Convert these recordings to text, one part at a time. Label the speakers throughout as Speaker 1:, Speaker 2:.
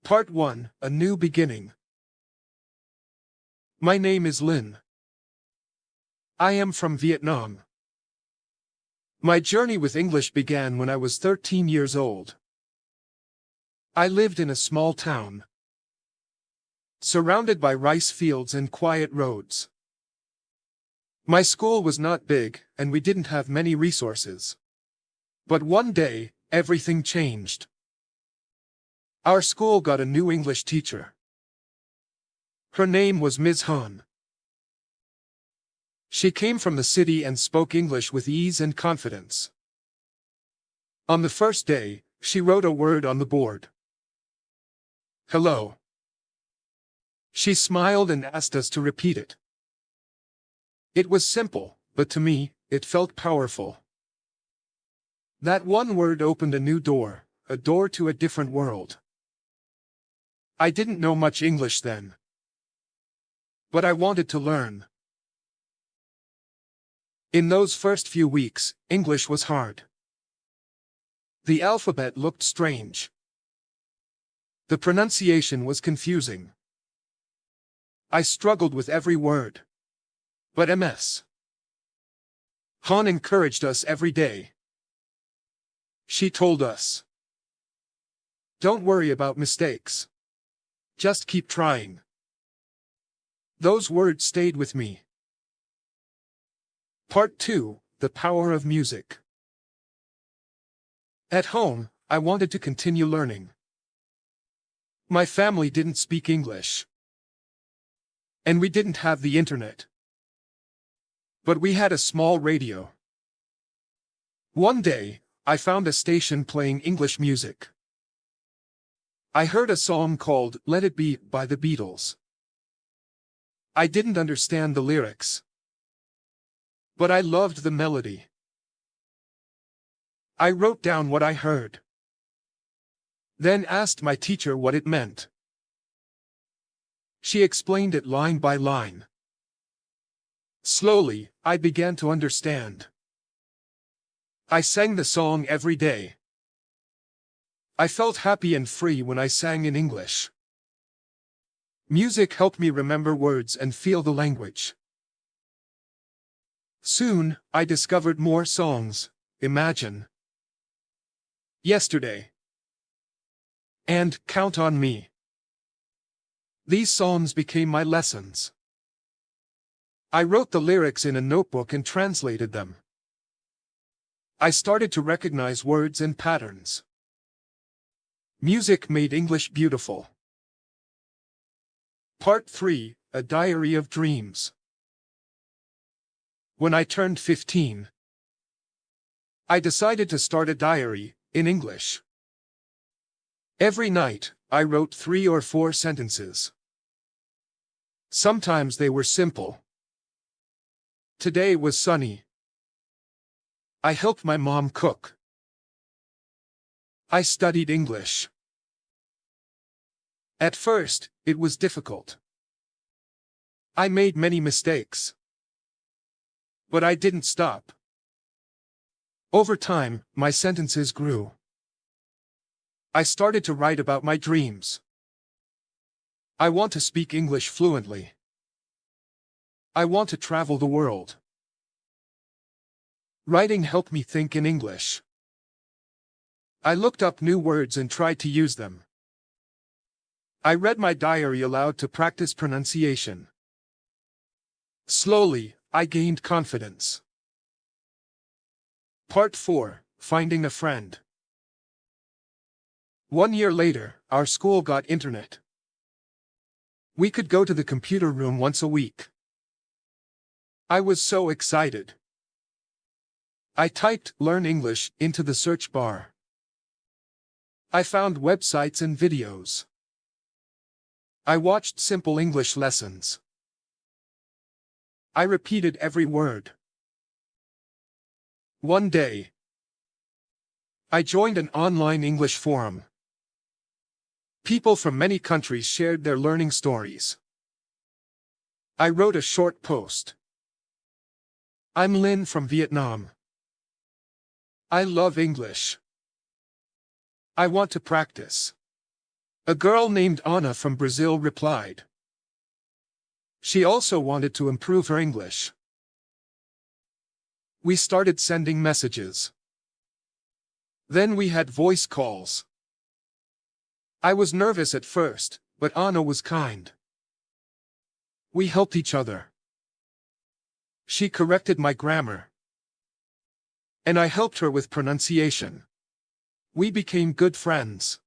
Speaker 1: Part 1, A New Beginning. My name is Linh. I am from Vietnam. My journey with English began when I was 13 years old. I lived in a small town, surrounded by rice fields and quiet roads. My school was not big, and we didn't have many resources. But one day, everything changed. Our school got a new English teacher. Her name was Ms. Han. She came from the city and spoke English with ease and confidence. On the first day, she wrote a word on the board. Hello. She smiled and asked us to repeat it. It was simple, but to me, it felt powerful. That one word opened a new door, a door to a different world. I didn't know much English then, but I wanted to learn. In those first few weeks, English was hard. The alphabet looked strange. The pronunciation was confusing. I struggled with every word. But Ms. Han encouraged us every day. She told us, "Don't worry about mistakes. Just keep trying." Those words stayed with me. Part 2, The Power of Music. At home, I wanted to continue learning. My family didn't speak English, and we didn't have the internet. But we had a small radio. One day, I found a station playing English music. I heard a song called Let It Be by the Beatles. I didn't understand the lyrics, but I loved the melody. I wrote down what I heard, then asked my teacher what it meant. She explained it line by line. Slowly, I began to understand. I sang the song every day. I felt happy and free when I sang in English. Music helped me remember words and feel the language. Soon, I discovered more songs, Imagine, Yesterday, and Count on Me. These songs became my lessons. I wrote the lyrics in a notebook and translated them. I started to recognize words and patterns. Music made English beautiful. Part 3, A Diary of Dreams. When I turned 15, I decided to start a diary, in English. Every night, I wrote 3 or 4 sentences. Sometimes they were simple. Today was sunny. I helped my mom cook. I studied English. At first, it was difficult. I made many mistakes. But I didn't stop. Over time, my sentences grew. I started to write about my dreams. I want to speak English fluently. I want to travel the world. Writing helped me think in English. I looked up new words and tried to use them. I read my diary aloud to practice pronunciation. Slowly, I gained confidence. Part 4, Finding a Friend. 1 year later, our school got internet. We could go to the computer room once a week. I was so excited. I typed "Learn English" into the search bar. I found websites and videos. I watched simple English lessons. I repeated every word. One day, I joined an online English forum. People from many countries shared their learning stories. I wrote a short post. I'm Linh from Vietnam. I love English. I want to practice. A girl named Anna from Brazil replied. She also wanted to improve her English. We started sending messages. Then we had voice calls. I was nervous at first, but Anna was kind. We helped each other. She corrected my grammar. And I helped her with pronunciation. We became good friends.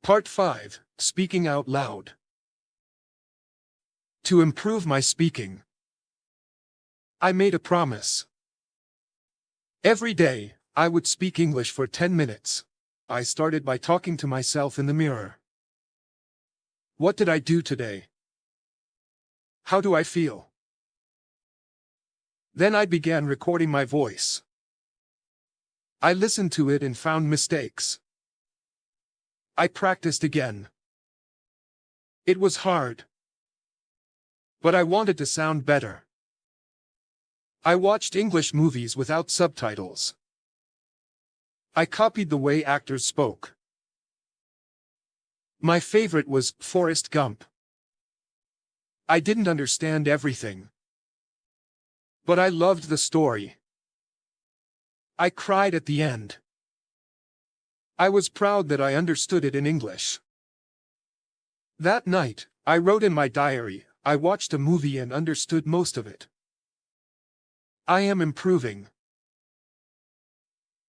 Speaker 1: Part 5, Speaking Out Loud. To improve my speaking, I made a promise. Every day, I would speak English for 10 minutes. I started by talking to myself in the mirror. What did I do today? How do I feel? Then I began recording my voice. I listened to it and found mistakes. I practiced again. It was hard. But I wanted to sound better. I watched English movies without subtitles. I copied the way actors spoke. My favorite was Forrest Gump. I didn't understand everything. But I loved the story. I cried at the end. I was proud that I understood it in English. That night, I wrote in my diary, I watched a movie and understood most of it. I am improving.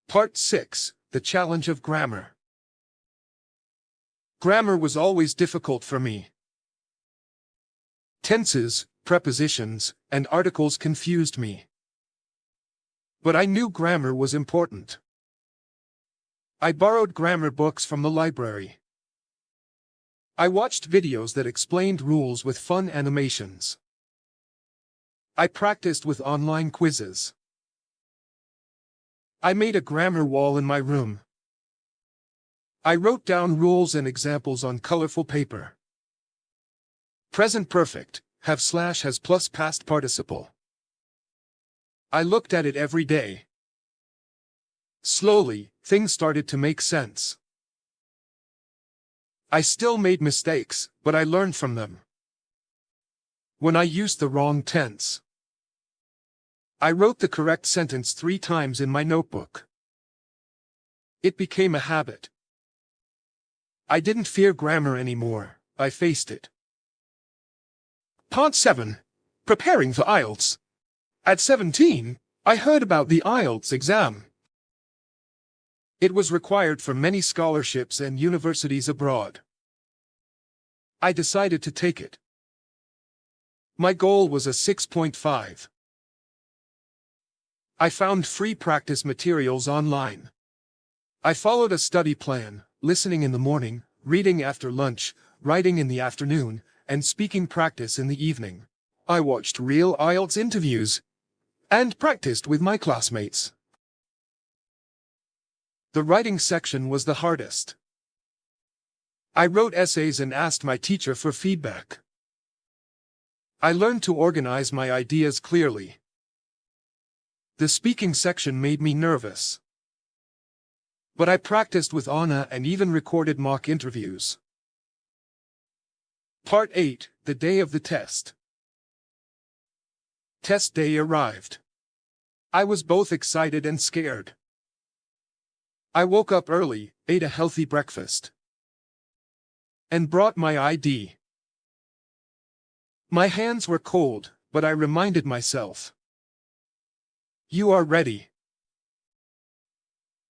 Speaker 1: Part 6, The Challenge of Grammar. Grammar was always difficult for me. Tenses, prepositions, and articles confused me. But I knew grammar was important. I borrowed grammar books from the library. I watched videos that explained rules with fun animations. I practiced with online quizzes. I made a grammar wall in my room. I wrote down rules and examples on colorful paper. Present perfect, have / has plus past participle. I looked at it every day. Slowly, things started to make sense. I still made mistakes, but I learned from them. When I used the wrong tense, I wrote the correct sentence 3 times in my notebook. It became a habit. I didn't fear grammar anymore, I faced it. Part 7. Preparing for IELTS. At 17, I heard about the IELTS exam. It was required for many scholarships and universities abroad. I decided to take it. My goal was a 6.5. I found free practice materials online. I followed a study plan, listening in the morning, reading after lunch, writing in the afternoon, and speaking practice in the evening. I watched real IELTS interviews and practiced with my classmates. The writing section was the hardest. I wrote essays and asked my teacher for feedback. I learned to organize my ideas clearly. The speaking section made me nervous. But I practiced with Anna and even recorded mock interviews. Part 8, The Day of the Test. Test day arrived. I was both excited and scared. I woke up early, ate a healthy breakfast, and brought my ID. My hands were cold, but I reminded myself. You are ready.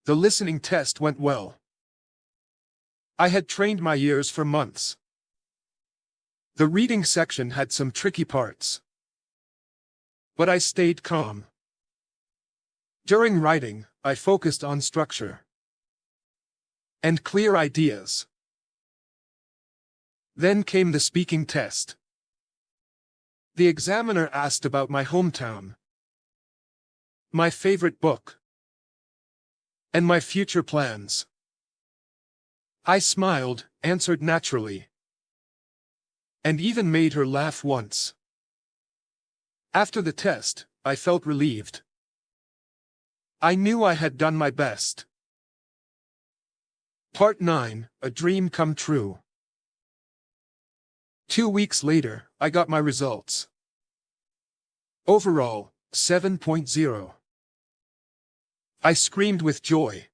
Speaker 1: The listening test went well. I had trained my ears for months. The reading section had some tricky parts. But I stayed calm. During writing, I focused on structure and clear ideas. Then came the speaking test. The examiner asked about my hometown, my favorite book, and my future plans. I smiled, answered naturally, and even made her laugh once. After the test, I felt relieved. I knew I had done my best. Part 9, A Dream Come True. 2 weeks later, I got my results. Overall, 7.0. I screamed with joy.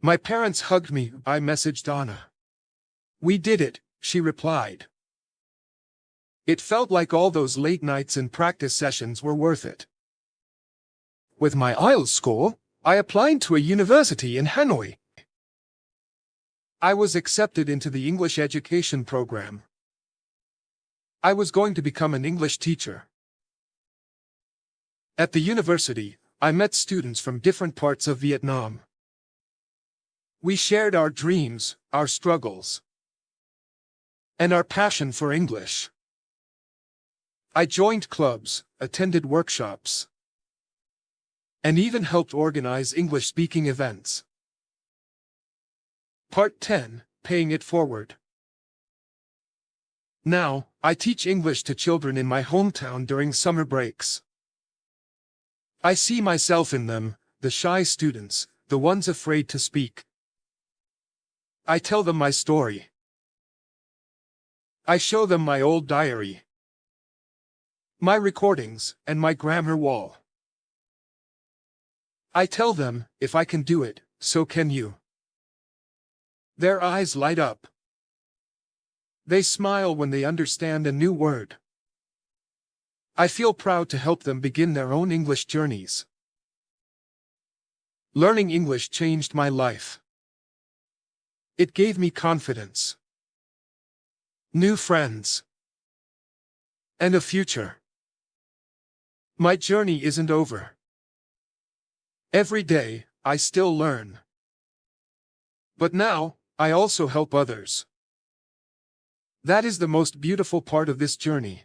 Speaker 1: My parents hugged me. I messaged Anna. "We did it," she replied. It felt like all those late nights and practice sessions were worth it. With my IELTS score, I applied to a university in Hanoi. I was accepted into the English education program. I was going to become an English teacher. At the university, I met students from different parts of Vietnam. We shared our dreams, our struggles, and our passion for English. I joined clubs, attended workshops, and even helped organize English-speaking events. Part 10, Paying It Forward. Now, I teach English to children in my hometown during summer breaks. I see myself in them, the shy students, the ones afraid to speak. I tell them my story. I show them my old diary, my recordings, and my grammar wall. I tell them, if I can do it, so can you. Their eyes light up. They smile when they understand a new word. I feel proud to help them begin their own English journeys. Learning English changed my life. It gave me confidence, new friends, and a future. My journey isn't over. Every day, I still learn. But now, I also help others. That is the most beautiful part of this journey.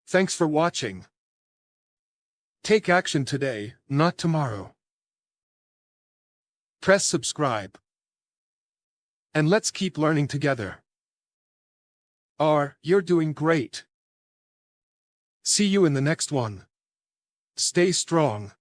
Speaker 1: Thanks for watching. Take action today, not tomorrow. Press subscribe. And let's keep learning together. You're doing great. See you in the next one. Stay strong.